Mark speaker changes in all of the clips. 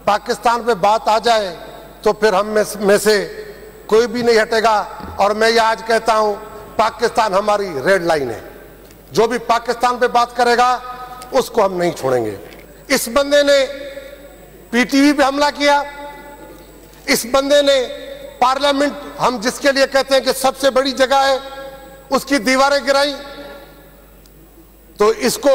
Speaker 1: पाकिस्तान पे बात आ जाए तो फिर हम में से कोई भी नहीं हटेगा। और मैं ये आज कहता हूं, पाकिस्तान हमारी रेड लाइन है। जो भी पाकिस्तान पे बात करेगा उसको हम नहीं छोड़ेंगे। इस बंदे ने पीटीवी पे हमला किया, इस बंदे ने पार्लियामेंट, हम जिसके लिए कहते हैं कि सबसे बड़ी जगह है, उसकी दीवारें गिराई। तो इसको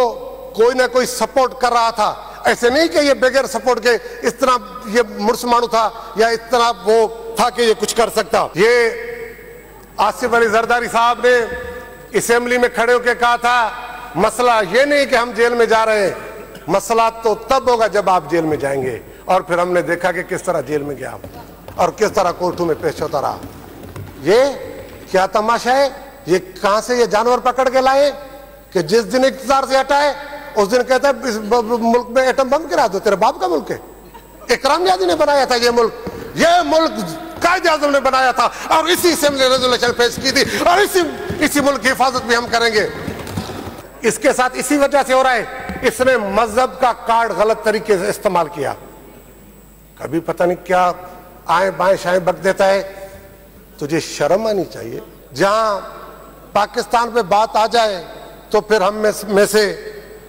Speaker 1: कोई ना कोई सपोर्ट कर रहा था। ऐसे नहीं कि ये बगैर सपोर्ट के इस तरह ये मुर्समानू था या इस तरह वो था कि ये कुछ कर सकता। ये आसिफ अली जरदारी साहब ने असेंबली में खड़े होकर कहा था, मसला ये नहीं कि हम जेल में जा रहे हैं, मसला तो तब होगा जब आप जेल में जाएंगे। और फिर हमने देखा कि किस तरह जेल में गया और किस तरह कोर्टों में पेश होता रहा। ये क्या तमाशा है? ये कहां से ये जानवर पकड़ के लाए कि जिस दिन इख्तियार से हटाए उस दिन कहता है इस मुल्क में एटम बम गिरा दो, तेरे बाप का मुल्क है। इकराम जादी ने बनाया था ये मुल्क कायदे आज़म ने बनाया था और इसी असेंबली रेजोल्यूशन पेश की थी और इसी मुल्क की हिफाजत भी हम करेंगे। इसके साथ इसी वजह से हो रहा है, इसने मजहब का कार्ड गलत तरीके से इस्तेमाल किया। कभी पता नहीं क्या आए बाएं शाएं बक देता है। तुझे शर्म आनी चाहिए। जहां पाकिस्तान पे बात आ जाए तो फिर हम में से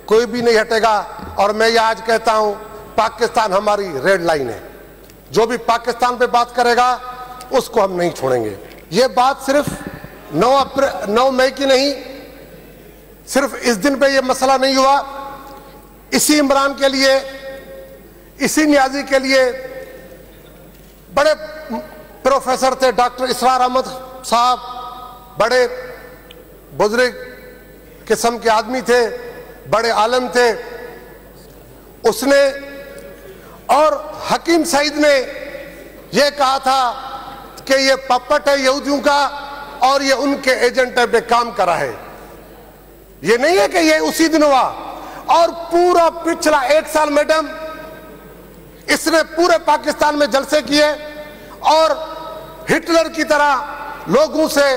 Speaker 1: कोई भी नहीं हटेगा। और मैं ये आज कहता हूं, पाकिस्तान हमारी रेड लाइन है। जो भी पाकिस्तान पे बात करेगा उसको हम नहीं छोड़ेंगे। ये बात सिर्फ 9 मई की नहीं, सिर्फ इस दिन पे ये मसला नहीं हुआ। इसी इमरान के लिए, इसी नियाजी के लिए बड़े प्रोफेसर थे, डॉक्टर इसरार अहमद साहब, बड़े बुजुर्ग किस्म के आदमी थे, बड़े आलम थे। उसने और हकीम सईद ने यह कहा था कि ये पपट है यहूदियों का और ये उनके एजेंट पे काम करा है। ये नहीं है कि ये उसी दिन हुआ। और पूरा पिछला 1 साल मैडम इसने पूरे पाकिस्तान में जलसे किए और हिटलर की तरह लोगों से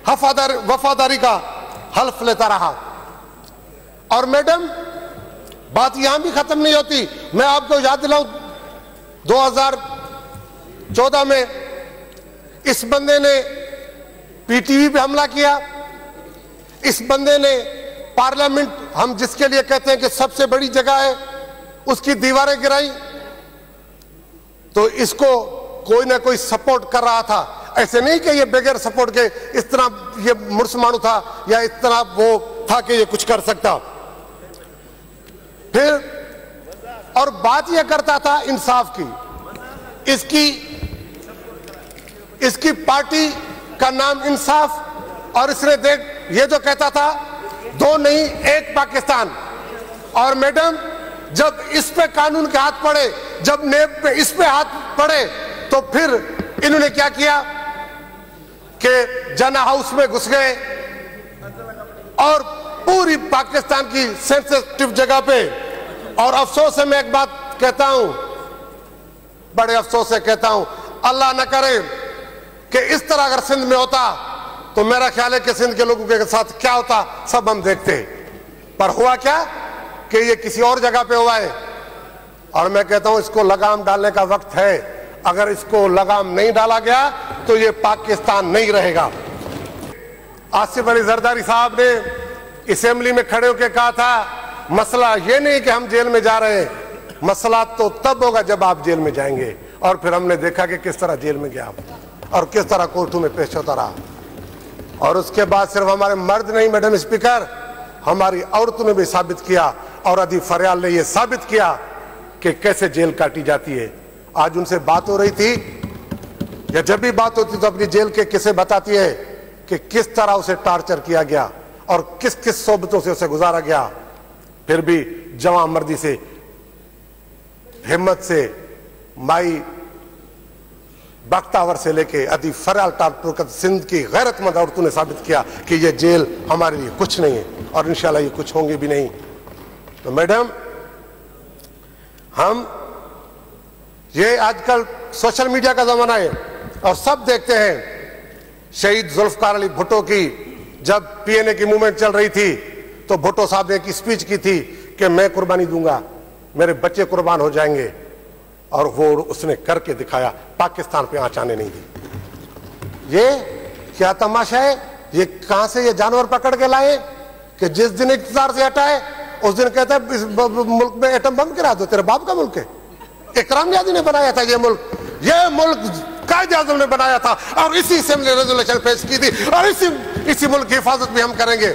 Speaker 1: वफादारी का हल्फ लेता रहा। और मैडम बात यहां भी खत्म नहीं होती। मैं आपको याद दिलाऊं, 2014 में इस बंदे ने पीटीवी पे हमला किया, इस बंदे ने पार्लियामेंट, हम जिसके लिए कहते हैं कि सबसे बड़ी जगह है, उसकी दीवारें गिराई। तो इसको कोई ना कोई सपोर्ट कर रहा था। ऐसे नहीं कि ये बगैर सपोर्ट के इस तरह ये मुर्समानू था या इस तरह वो था कि ये कुछ कर सकता। फिर और बात यह करता था इंसाफ की। इसकी पार्टी का नाम इंसाफ। और इसने देख ये जो कहता था 2 नहीं 1 पाकिस्तान। और मैडम जब इस पे कानून के हाथ पड़े, जब नेब पे इस पे हाथ पड़े, तो फिर इन्होंने क्या किया कि जना हाउस में घुस गए और पूरी पाकिस्तान की सेंसिटिव जगह पे। और अफसोस है, मैं एक बात कहता हूं, बड़े अफसोस से कहता हूं, अल्लाह न करे कि इस तरह अगर सिंध में होता तो मेरा ख्याल है कि सिंध के लोगों के साथ क्या होता सब हम देखते। पर हुआ क्या कि ये किसी और जगह पे हुआ है। और मैं कहता हूं इसको लगाम डालने का वक्त है। अगर इसको लगाम नहीं डाला गया तो ये पाकिस्तान नहीं रहेगा। आसिफ अली जरदारी साहब ने असेंबली में खड़े होकर कहा था, मसला ये नहीं कि हम जेल में जा रहे हैं, मसला तो तब होगा जब आप जेल में जाएंगे। और फिर हमने देखा कि किस तरह जेल में गया और किस तरह कोर्टों में पेश होता रहा। और उसके बाद सिर्फ हमारे मर्द नहीं मैडम स्पीकर, हमारी औरतों ने भी साबित किया और अदी फरियाल ने यह साबित किया कि कैसे जेल काटी जाती है। आज उनसे बात हो रही थी, या जब भी बात होती तो अपनी जेल के किस्से बताती है कि किस तरह उसे टार्चर किया गया और किस किस सोबतों से उसे गुजारा गया। फिर भी जवां मर्दी से, हिम्मत से, माई बख्तावर से लेके अदी फरियाल तक सिंध की गैरतमंद औरतों ने साबित किया कि यह जेल हमारे लिए कुछ नहीं है और इंशाल्लाह ये कुछ होंगे भी नहीं। तो मैडम हम ये आजकल सोशल मीडिया का जमाना है और सब देखते हैं। शहीद जुल्फकार अली भुट्टो की जब पीएनए की मूवमेंट चल रही थी तो भुट्टो साहब ने एक स्पीच की थी कि मैं कुर्बानी दूंगा, मेरे बच्चे कुर्बान हो जाएंगे। اور وہ اس نے کر کے دکھایا، پاکستان پہ آنچ آنے نہیں دی۔ یہ کیا تماشا ہے؟ یہ کہاں سے یہ جانور پکڑ کے لائے کہ جس دن اقتدار سے ہٹائے اس دن کہتا ہے اس ملک میں ایٹم بم گرا دو، تیرے باپ کا ملک ہے۔ اکرام یادی نے بنایا تھا یہ ملک قائد اعظم نے بنایا تھا، اور اسی اسمبلی ریزولوشن پیش کی تھی، اور اسی ملک کی حفاظت بھی ہم کریں گے۔